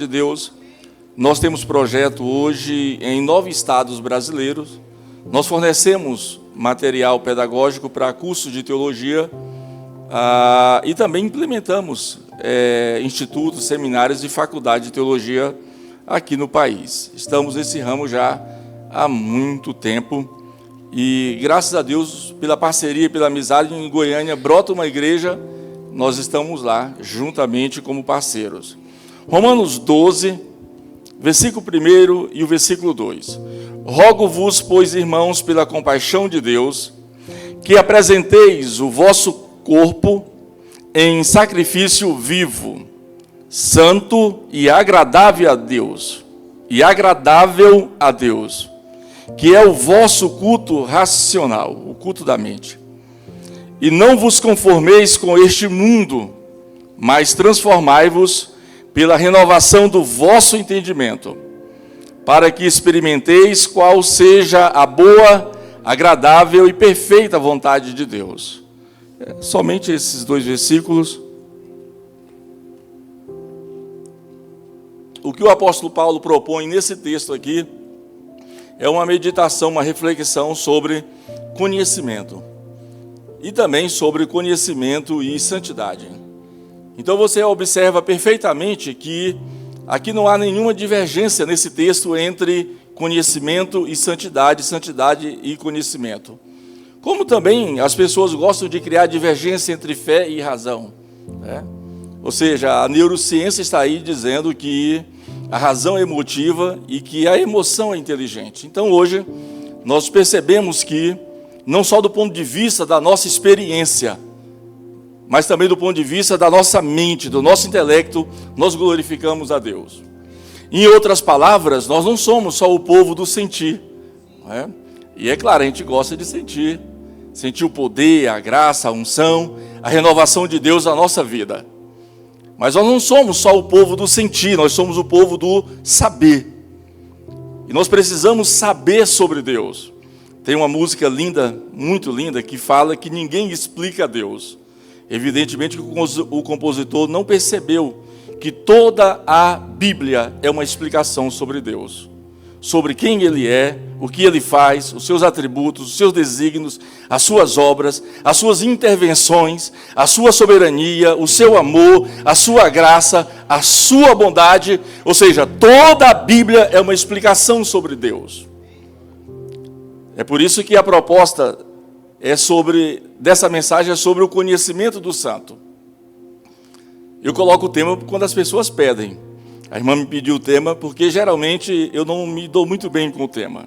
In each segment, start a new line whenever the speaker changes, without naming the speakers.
de Deus, nós temos projeto hoje em 9 estados brasileiros. Nós fornecemos material pedagógico para cursos de teologia e também implementamos institutos, seminários e faculdade de teologia aqui no país. Estamos nesse ramo já há muito tempo e, graças a Deus, pela parceria e pela amizade, em Goiânia brota uma igreja, nós estamos lá juntamente como parceiros. Romanos 12, versículo 1 e o versículo 2. Rogo-vos, pois, irmãos, pela compaixão de Deus, que apresenteis o vosso corpo em sacrifício vivo, santo e agradável a Deus, que é o vosso culto racional, o culto da mente. E não vos conformeis com este mundo, mas transformai-vos pela renovação do vosso entendimento, para que experimenteis qual seja a boa, agradável e perfeita vontade de Deus. Somente esses 2 versículos. O que o apóstolo Paulo propõe nesse texto aqui é uma meditação, uma reflexão sobre conhecimento e também sobre conhecimento e santidade. Então você observa perfeitamente que aqui não há nenhuma divergência nesse texto entre conhecimento e santidade e conhecimento. Como também as pessoas gostam de criar divergência entre fé e razão, né? Ou seja, a neurociência está aí dizendo que a razão é emotiva e que a emoção é inteligente. Então hoje nós percebemos que, não só do ponto de vista da nossa experiência, mas também do ponto de vista da nossa mente, do nosso intelecto, nós glorificamos a Deus. Em outras palavras, nós não somos só o povo do sentir, não é? E é claro, a gente gosta de sentir o poder, a graça, a unção, a renovação de Deus na nossa vida. Mas nós não somos só o povo do sentir, nós somos o povo do saber. E nós precisamos saber sobre Deus. Tem uma música linda, muito linda, que fala que ninguém explica a Deus. Evidentemente que o compositor não percebeu que toda a Bíblia é uma explicação sobre Deus, sobre quem Ele é, o que Ele faz, os seus atributos, os seus desígnios, as suas obras, as suas intervenções, a sua soberania, o seu amor, a sua graça, a sua bondade. Ou seja, toda a Bíblia é uma explicação sobre Deus. É por isso que a proposta dessa mensagem é sobre o conhecimento do santo. Eu coloco o tema quando as pessoas pedem. A irmã me pediu o tema porque geralmente eu não me dou muito bem com o tema.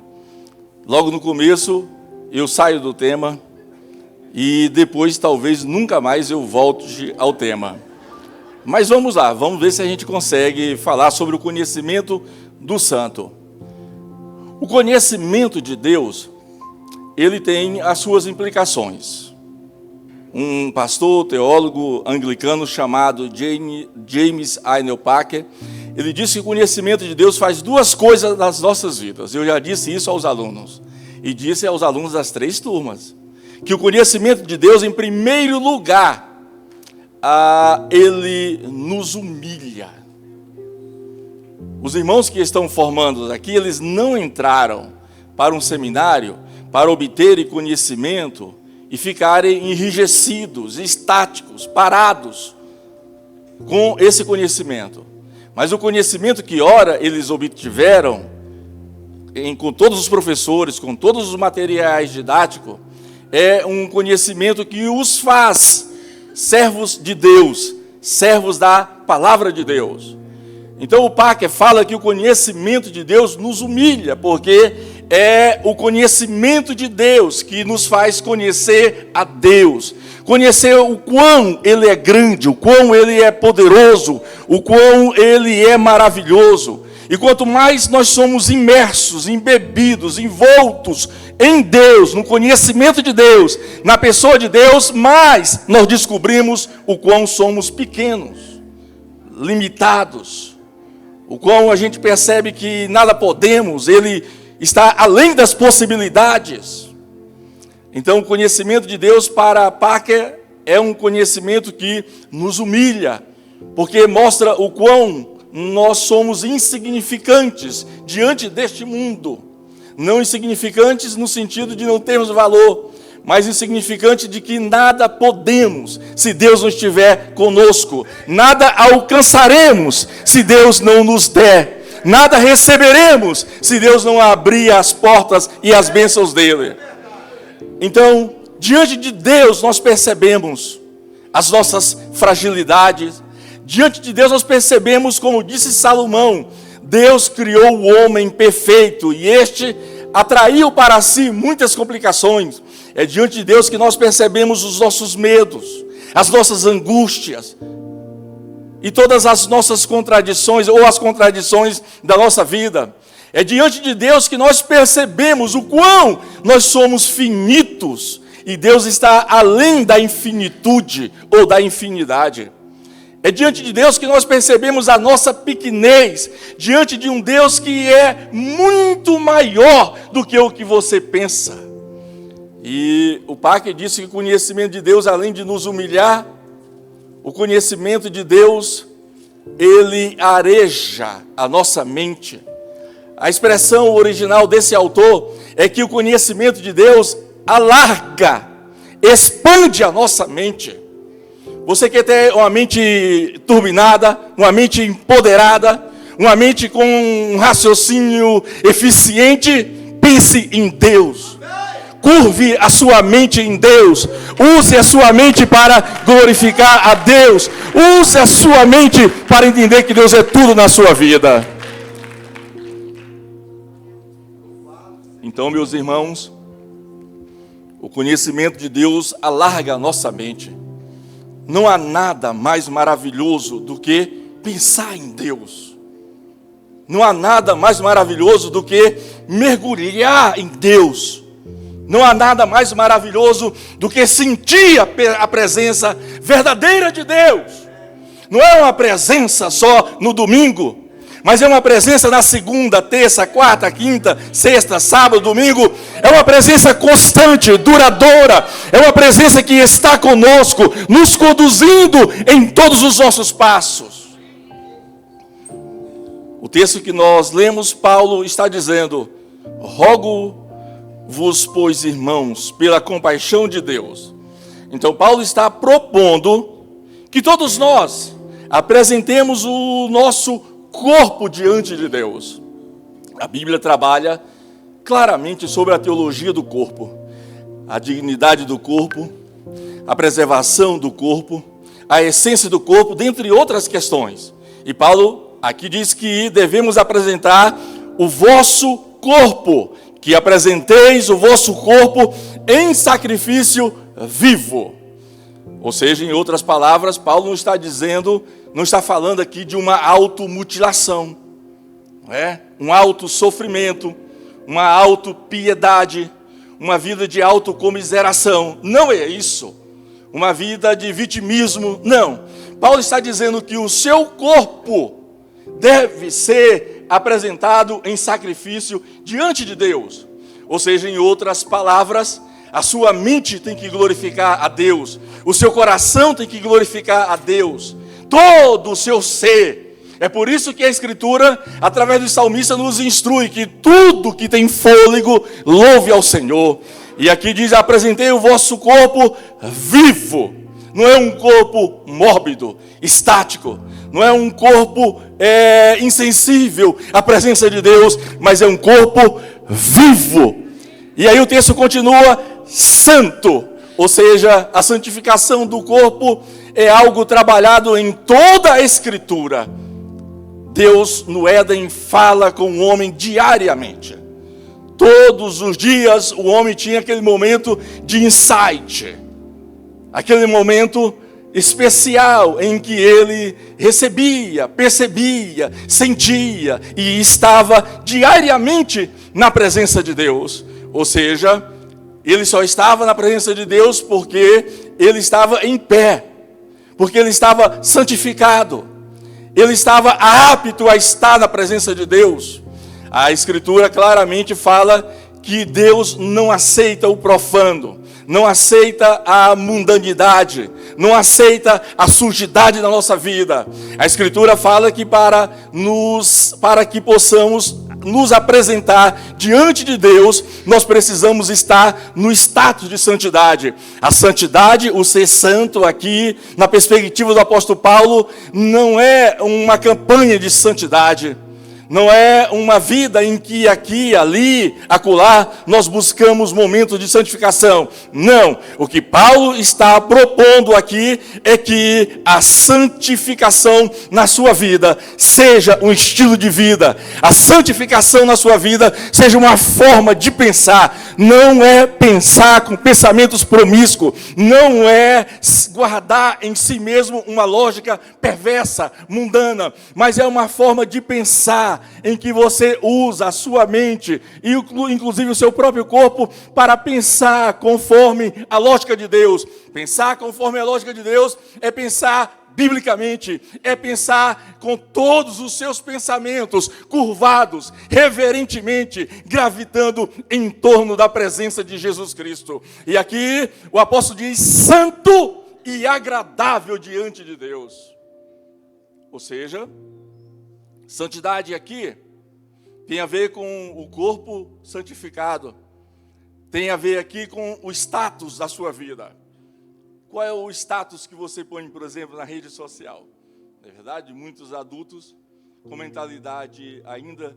Logo no começo eu saio do tema e depois talvez nunca mais eu volte ao tema. Mas vamos lá, vamos ver se a gente consegue falar sobre o conhecimento do santo. O conhecimento de Deus, ele tem as suas implicações. Um pastor, teólogo anglicano chamado James Arnold Packer, ele disse que o conhecimento de Deus faz 2 coisas nas nossas vidas. Eu já disse isso aos alunos, e disse aos alunos das 3 turmas, que o conhecimento de Deus, em primeiro lugar, ele nos humilha. Os irmãos que estão formando aqui, eles não entraram para um seminário para obterem conhecimento e ficarem enrijecidos, estáticos, parados com esse conhecimento. Mas o conhecimento que ora eles obtiveram, com todos os professores, com todos os materiais didáticos, é um conhecimento que os faz servos de Deus, servos da palavra de Deus. Então o Packer fala que o conhecimento de Deus nos humilha, porque é o conhecimento de Deus que nos faz conhecer a Deus. Conhecer o quão Ele é grande, o quão Ele é poderoso, o quão Ele é maravilhoso. E quanto mais nós somos imersos, embebidos, envoltos em Deus, no conhecimento de Deus, na pessoa de Deus, mais nós descobrimos o quão somos pequenos, limitados, o quão a gente percebe que nada podemos, Ele está além das possibilidades. Então, o conhecimento de Deus para Packer é um conhecimento que nos humilha, porque mostra o quão nós somos insignificantes diante deste mundo. Não insignificantes no sentido de não termos valor, mas insignificante de que nada podemos se Deus não estiver conosco. Nada alcançaremos se Deus não nos der. Nada receberemos se Deus não abrir as portas e as bênçãos dele. Então, diante de Deus nós percebemos as nossas fragilidades. Diante de Deus nós percebemos, como disse Salomão, Deus criou o homem perfeito e este atraiu para si muitas complicações. É diante de Deus que nós percebemos os nossos medos, as nossas angústias e todas as nossas contradições ou as contradições da nossa vida. É diante de Deus que nós percebemos o quão nós somos finitos e Deus está além da infinitude ou da infinidade. É diante de Deus que nós percebemos a nossa pequenez, diante de um Deus que é muito maior do que o que você pensa. E o Parker disse que o conhecimento de Deus, além de nos humilhar, o conhecimento de Deus, ele areja a nossa mente. A expressão original desse autor é que o conhecimento de Deus alarga, expande a nossa mente. Você quer ter uma mente turbinada, uma mente empoderada, uma mente com um raciocínio eficiente? Pense em Deus. Curve a sua mente em Deus. Use a sua mente para glorificar a Deus. Use a sua mente para entender que Deus é tudo na sua vida. Então, meus irmãos, o conhecimento de Deus alarga a nossa mente. Não há nada mais maravilhoso do que pensar em Deus. Não há nada mais maravilhoso do que mergulhar em Deus. Não há nada mais maravilhoso do que sentir a presença verdadeira de Deus. Não é uma presença só no domingo, mas é uma presença na segunda, terça, quarta, quinta, sexta, sábado, domingo. É uma presença constante, duradoura. É uma presença que está conosco, nos conduzindo em todos os nossos passos. O texto que nós lemos, Paulo está dizendo: rogo-vos, pois, irmãos, pela compaixão de Deus. Então Paulo está propondo que todos nós apresentemos o nosso corpo diante de Deus. A Bíblia trabalha claramente sobre a teologia do corpo, a dignidade do corpo, a preservação do corpo, a essência do corpo, dentre outras questões. E Paulo aqui diz que devemos apresentar o vosso corpo, que apresenteis o vosso corpo em sacrifício vivo. Ou seja, em outras palavras, Paulo não está falando aqui de uma automutilação, não é? Um autossofrimento, uma autopiedade, uma vida de autocomiseração. Não é isso. Uma vida de vitimismo, não. Paulo está dizendo que o seu corpo deve ser apresentado em sacrifício diante de Deus. Ou seja, em outras palavras, a sua mente tem que glorificar a Deus, o seu coração tem que glorificar a Deus, todo o seu ser. É por isso que a Escritura, através do salmista, nos instrui que tudo que tem fôlego, louve ao Senhor. E aqui diz: apresentei o vosso corpo vivo. Não é um corpo mórbido, estático. Não é um corpo insensível à presença de Deus, mas é um corpo vivo. E aí o texto continua: santo. Ou seja, a santificação do corpo é algo trabalhado em toda a Escritura. Deus no Éden fala com o homem diariamente. Todos os dias o homem tinha aquele momento de insight, aquele momento especial em que ele recebia, percebia, sentia e estava diariamente na presença de Deus. Ou seja, ele só estava na presença de Deus porque ele estava em pé, porque ele estava santificado, ele estava apto a estar na presença de Deus. A Escritura claramente fala que Deus não aceita o profano. não aceita a mundanidade, não aceita a sujidade da nossa vida. A Escritura fala que para que possamos nos apresentar diante de Deus, nós precisamos estar no status de santidade. A santidade, o ser santo aqui, na perspectiva do apóstolo Paulo, não é uma campanha de santidade. Não é uma vida em que aqui, ali, acolá, nós buscamos momentos de santificação. Não. O que Paulo está propondo aqui é que a santificação na sua vida seja um estilo de vida. A santificação na sua vida seja uma forma de pensar. Não é pensar com pensamentos promíscuos. Não é guardar em si mesmo uma lógica perversa, mundana. Mas é uma forma de pensar em que você usa a sua mente e inclusive o seu próprio corpo para pensar conforme a lógica de Deus. Pensar conforme a lógica de Deus é pensar biblicamente, é pensar com todos os seus pensamentos curvados, reverentemente, gravitando em torno da presença de Jesus Cristo. E aqui o apóstolo diz: santo e agradável diante de Deus. Ou seja, santidade aqui tem a ver com o corpo santificado, tem a ver aqui com o status da sua vida. Qual é o status que você põe, por exemplo, na rede social? Não é verdade? Muitos adultos com mentalidade ainda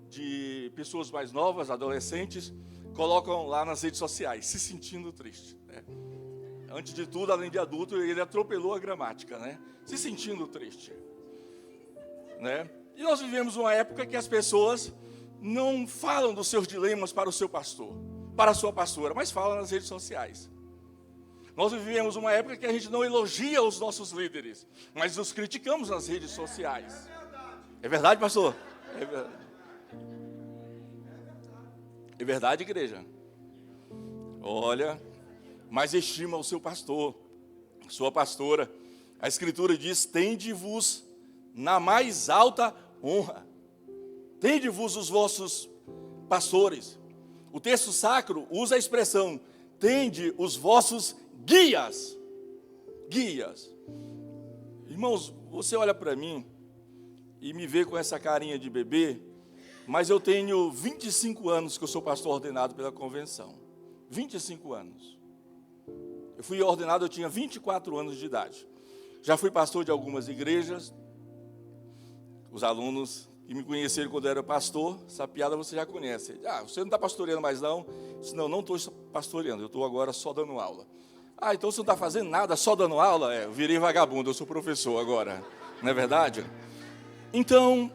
de pessoas mais novas, adolescentes, colocam lá nas redes sociais, se sentindo triste, né? Antes de tudo, além de adulto, ele atropelou a gramática, né? Se sentindo triste, né? E nós vivemos uma época que as pessoas não falam dos seus dilemas para o seu pastor, para a sua pastora, mas falam nas redes sociais. Nós vivemos uma época que a gente não elogia os nossos líderes, mas os criticamos nas redes sociais. É verdade, pastor? É verdade. É verdade, igreja? Olha, mas estima o seu pastor, sua pastora. A Escritura diz: tende-vos na mais alta honra. Tende-vos os vossos pastores. O texto sacro usa a expressão: tende os vossos guias. Guias. Irmãos, você olha para mim e me vê com essa carinha de bebê, mas eu tenho 25 anos que eu sou pastor ordenado pela convenção. 25 anos. Eu fui ordenado, eu tinha 24 anos de idade. Já fui pastor de algumas igrejas. Os alunos que me conheceram quando eu era pastor, essa piada você já conhece. Ah, você não está pastoreando mais não? Eu disse: não estou pastoreando, eu estou agora só dando aula. Ah, então você não está fazendo nada, só dando aula? Eu virei vagabundo, eu sou professor agora. Não é verdade? Então,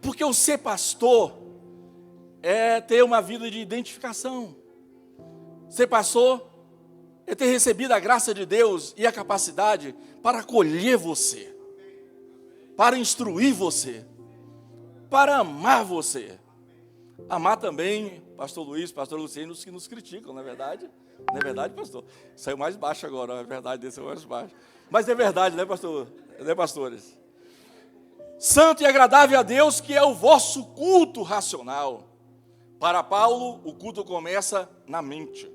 porque o ser pastor é ter uma vida de identificação. Ser pastor é ter recebido a graça de Deus e a capacidade para acolher você, para instruir você, para amar você. Amar também, pastor Luiz, pastor Luciano, os que nos criticam, não é verdade? Não é verdade, pastor? Saiu mais baixo agora, a verdade desse é mais baixo. Mas é verdade, né, pastor? Né, pastores? Santo e agradável a Deus, que é o vosso culto racional. Para Paulo, o culto começa na mente.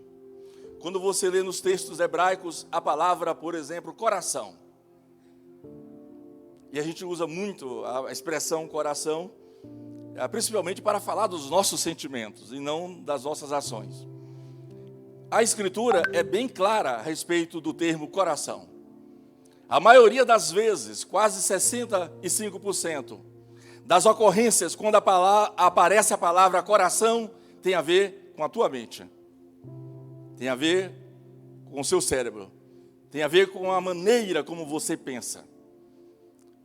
Quando você lê nos textos hebraicos a palavra, por exemplo, coração. E a gente usa muito a expressão coração, principalmente para falar dos nossos sentimentos e não das nossas ações. A Escritura é bem clara a respeito do termo coração. A maioria das vezes, quase 65%, das ocorrências quando aparece a palavra coração, tem a ver com a tua mente. Tem a ver com o seu cérebro. Tem a ver com a maneira como você pensa.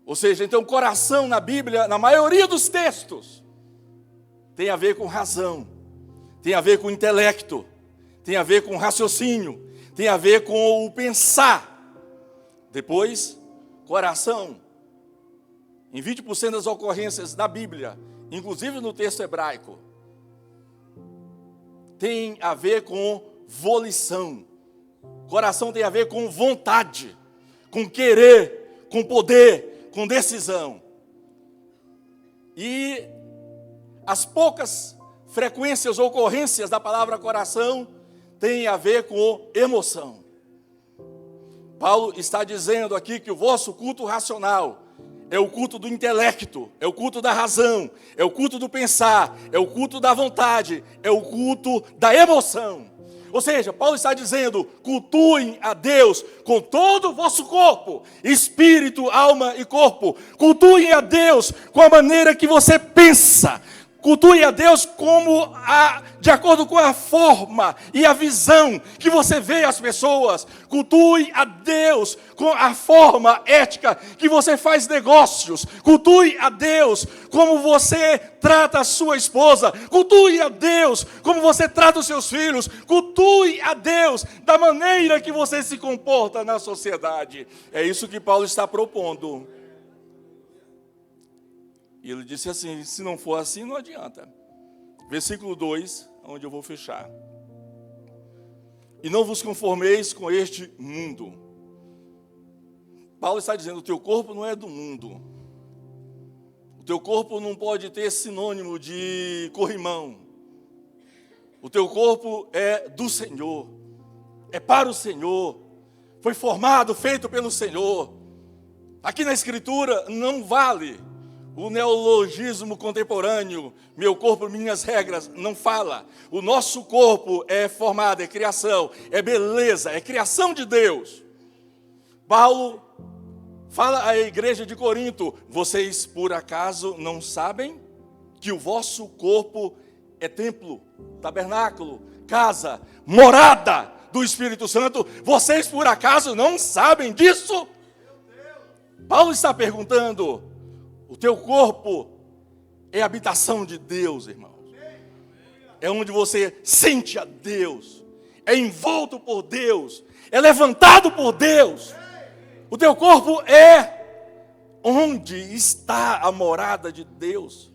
Ou seja, então coração na Bíblia, na maioria dos textos, tem a ver com razão, tem a ver com intelecto, tem a ver com raciocínio, tem a ver com o pensar. Depois, coração, em 20% das ocorrências da Bíblia, inclusive no texto hebraico, tem a ver com volição. Coração tem a ver com vontade, com querer, com poder, com decisão. E as poucas frequências ou ocorrências da palavra coração tem a ver com emoção. Paulo está dizendo aqui que o vosso culto racional é o culto do intelecto, é o culto da razão, é o culto do pensar, é o culto da vontade, é o culto da emoção. Ou seja, Paulo está dizendo, cultuem a Deus com todo o vosso corpo, espírito, alma e corpo. Cultuem a Deus com a maneira que você pensa. Cultue a Deus de acordo com a forma e a visão que você vê as pessoas. Cultue a Deus com a forma ética que você faz negócios. Cultue a Deus como você trata a sua esposa. Cultue a Deus como você trata os seus filhos. Cultue a Deus da maneira que você se comporta na sociedade. É isso que Paulo está propondo. E ele disse assim, se não for assim, não adianta. Versículo 2, onde eu vou fechar. E não vos conformeis com este mundo. Paulo está dizendo, o teu corpo não é do mundo. O teu corpo não pode ter sinônimo de corrimão. O teu corpo é do Senhor. É para o Senhor. Foi formado, feito pelo Senhor. Aqui na Escritura não vale o neologismo contemporâneo, meu corpo, minhas regras, não fala. O nosso corpo é formado, é criação, é beleza, é criação de Deus. Paulo fala à igreja de Corinto, vocês por acaso não sabem que o vosso corpo é templo, tabernáculo, casa, morada do Espírito Santo? Vocês por acaso não sabem disso? Paulo está perguntando, o teu corpo é a habitação de Deus, irmãos. É onde você sente a Deus. É envolto por Deus. É levantado por Deus. O teu corpo é onde está a morada de Deus.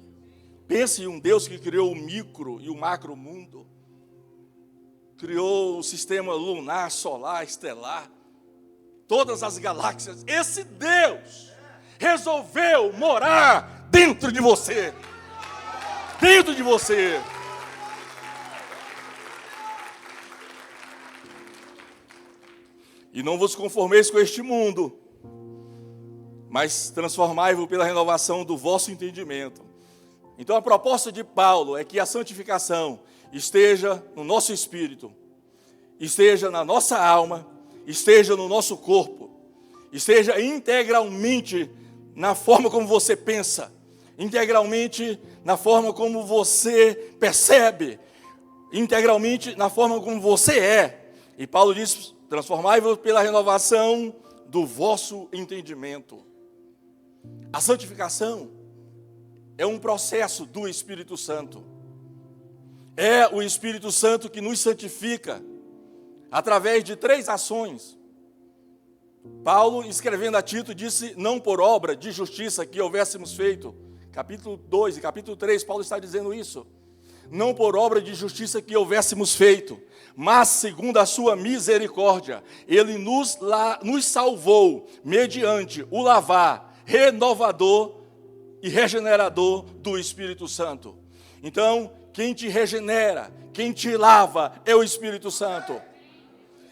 Pense em um Deus que criou o micro e o macro mundo. Criou o sistema lunar, solar, estelar. Todas as galáxias. Esse Deus resolveu morar dentro de você. Dentro de você. E não vos conformeis com este mundo, mas transformai-vos pela renovação do vosso entendimento. Então a proposta de Paulo é que a santificação esteja no nosso espírito, esteja na nossa alma, esteja no nosso corpo, esteja integralmente na forma como você pensa, integralmente na forma como você percebe, integralmente na forma como você é. E Paulo diz, transformai-vos pela renovação do vosso entendimento. A santificação é um processo do Espírito Santo. É o Espírito Santo que nos santifica através de 3 ações. Paulo, escrevendo a Tito, disse, não por obra de justiça que houvéssemos feito. Capítulo 2 e capítulo 3, Paulo está dizendo isso. Não por obra de justiça que houvéssemos feito, mas segundo a sua misericórdia, ele nos salvou mediante o lavar renovador e regenerador do Espírito Santo. Então, quem te regenera, quem te lava é o Espírito Santo.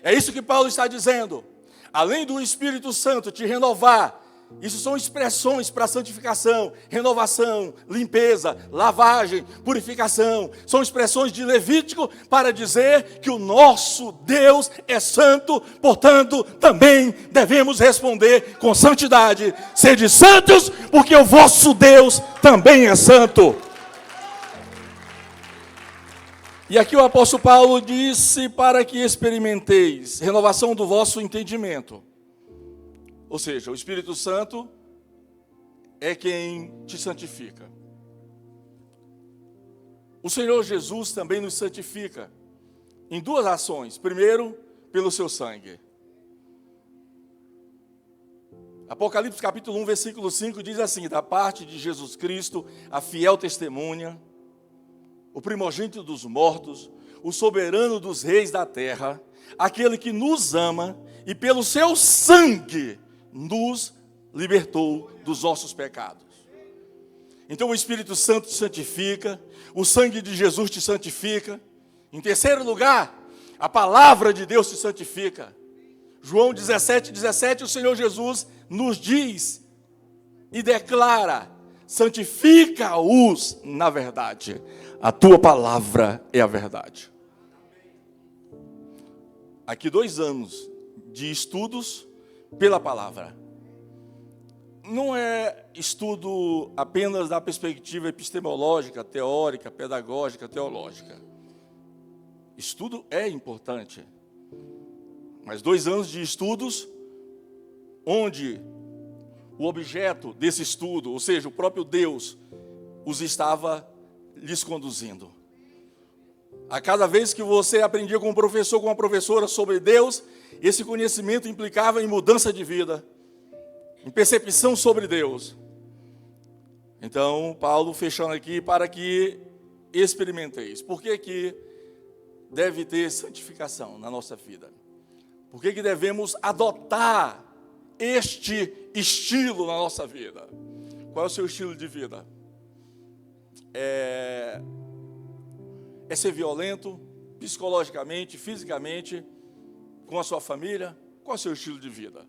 É isso que Paulo está dizendo. Além do Espírito Santo te renovar, isso são expressões para santificação, renovação, limpeza, lavagem, purificação. São expressões de Levítico para dizer que o nosso Deus é santo, portanto, também devemos responder com santidade. Sede santos, porque o vosso Deus também é santo. E aqui o apóstolo Paulo disse para que experimenteis renovação do vosso entendimento. Ou seja, o Espírito Santo é quem te santifica. O Senhor Jesus também nos santifica em 2 ações. Primeiro, pelo seu sangue. Apocalipse capítulo 1, versículo 5 diz assim, da parte de Jesus Cristo, a fiel testemunha, o primogênito dos mortos, o soberano dos reis da terra, aquele que nos ama e pelo seu sangue nos libertou dos nossos pecados. Então o Espírito Santo te santifica, o sangue de Jesus te santifica. Em terceiro lugar, A palavra de Deus te santifica. João 17:17, o Senhor Jesus nos diz e declara: santifica-os na verdade. A tua palavra é a verdade. Aqui 2 anos de estudos pela palavra. Não é estudo apenas da perspectiva epistemológica, teórica, pedagógica, teológica. Estudo é importante. Mas 2 anos de estudos, onde o objeto desse estudo, ou seja, o próprio Deus, os estava lhes conduzindo. A cada vez que você aprendia com um professor, com uma professora sobre Deus, esse conhecimento implicava em mudança de vida, em percepção sobre Deus. Então, Paulo fechando aqui, para que experimenteis. Por que deve ter santificação na nossa vida? Por que devemos adotar este estilo na nossa vida? Qual é o seu estilo de vida? É ser violento, psicologicamente, fisicamente, com a sua família? Qual é o seu estilo de vida?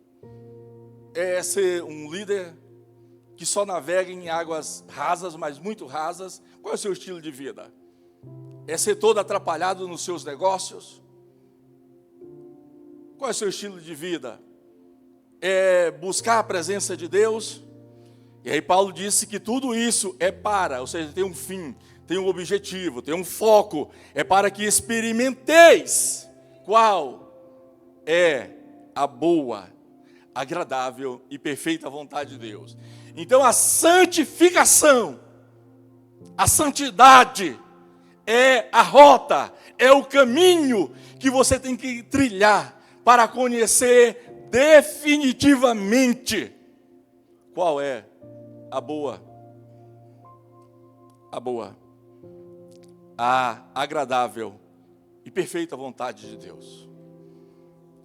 É ser um líder que só navega em águas rasas, mas muito rasas? Qual é o seu estilo de vida? É ser todo atrapalhado nos seus negócios? Qual é o seu estilo de vida? É buscar a presença de Deus? E aí Paulo disse que tudo isso é ou seja, tem um fim, tem um objetivo, tem um foco, é para que experimenteis qual é a boa, agradável e perfeita vontade de Deus. Então a santificação, a santidade é a rota, é o caminho que você tem que trilhar para conhecer definitivamente qual é a boa, a agradável e perfeita vontade de Deus.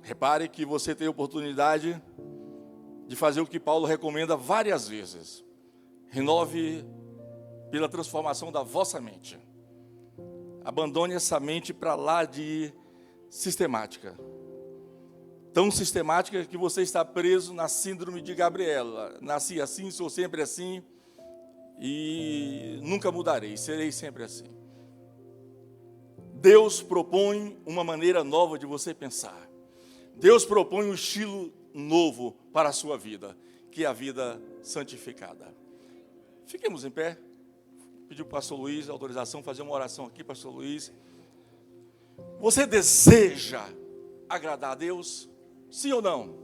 Repare que você tem a oportunidade de fazer o que Paulo recomenda várias vezes. Renove pela transformação da vossa mente. Abandone essa mente para lá de sistemática. Tão sistemática que você está preso na síndrome de Gabriela. Nasci assim, sou sempre assim e nunca mudarei, serei sempre assim. Deus propõe uma maneira nova de você pensar. Deus propõe um estilo novo para a sua vida, que é a vida santificada. Fiquemos em pé. Pediu para o pastor Luiz a autorização, fazer uma oração aqui, pastor Luiz. Você deseja agradar a Deus? Sim ou não?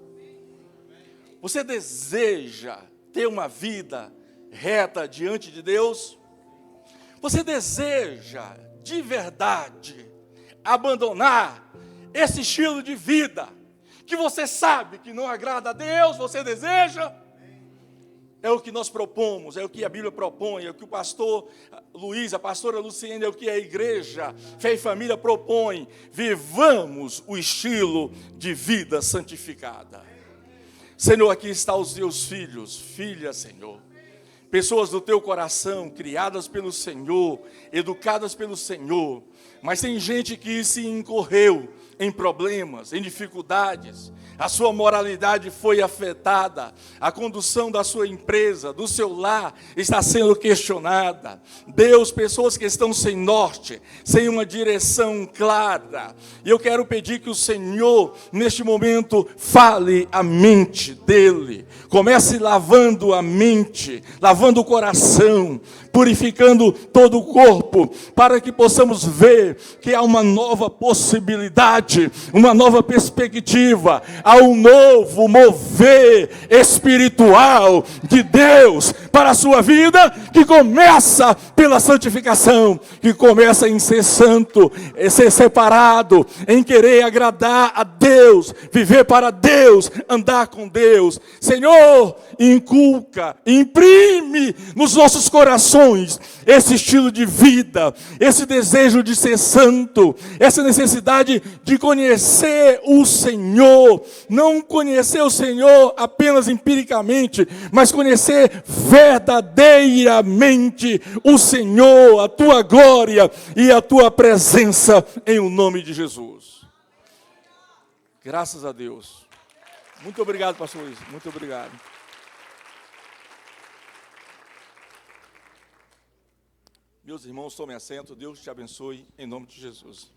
Você deseja ter uma vida reta diante de Deus? Você deseja, de verdade, abandonar esse estilo de vida que você sabe que não agrada a Deus? Você deseja? É o que nós propomos, é o que a Bíblia propõe, é o que o pastor Luiz, a pastora Luciene, é o que a igreja, Fé e Família propõe. Vivamos o estilo de vida santificada. Senhor, aqui estão os teus filhos, filhas, Senhor. Pessoas do teu coração, criadas pelo Senhor, educadas pelo Senhor. Mas tem gente que se incorreu em problemas, em dificuldades. A sua moralidade foi afetada. A condução da sua empresa, do seu lar, está sendo questionada. Deus, pessoas que estão sem norte, sem uma direção clara. E eu quero pedir que o Senhor, neste momento, fale a mente dele. Comece lavando a mente, lavando o coração, purificando todo o corpo, para que possamos ver que há uma nova possibilidade, uma nova perspectiva, há um novo mover espiritual de Deus para a sua vida, que começa pela santificação, que começa em ser santo, em ser separado, em querer agradar a Deus, viver para Deus, andar com Deus. Senhor, inculca, imprime nos nossos corações esse estilo de vida, esse desejo de ser santo, essa necessidade de conhecer o Senhor, não conhecer o Senhor apenas empiricamente, mas conhecer verdadeiramente o Senhor, a tua glória e a tua presença, em o nome de Jesus. Graças a Deus. Muito obrigado, pastor Luiz. Muito obrigado. Meus irmãos, tomem assento. Deus te abençoe, em nome de Jesus.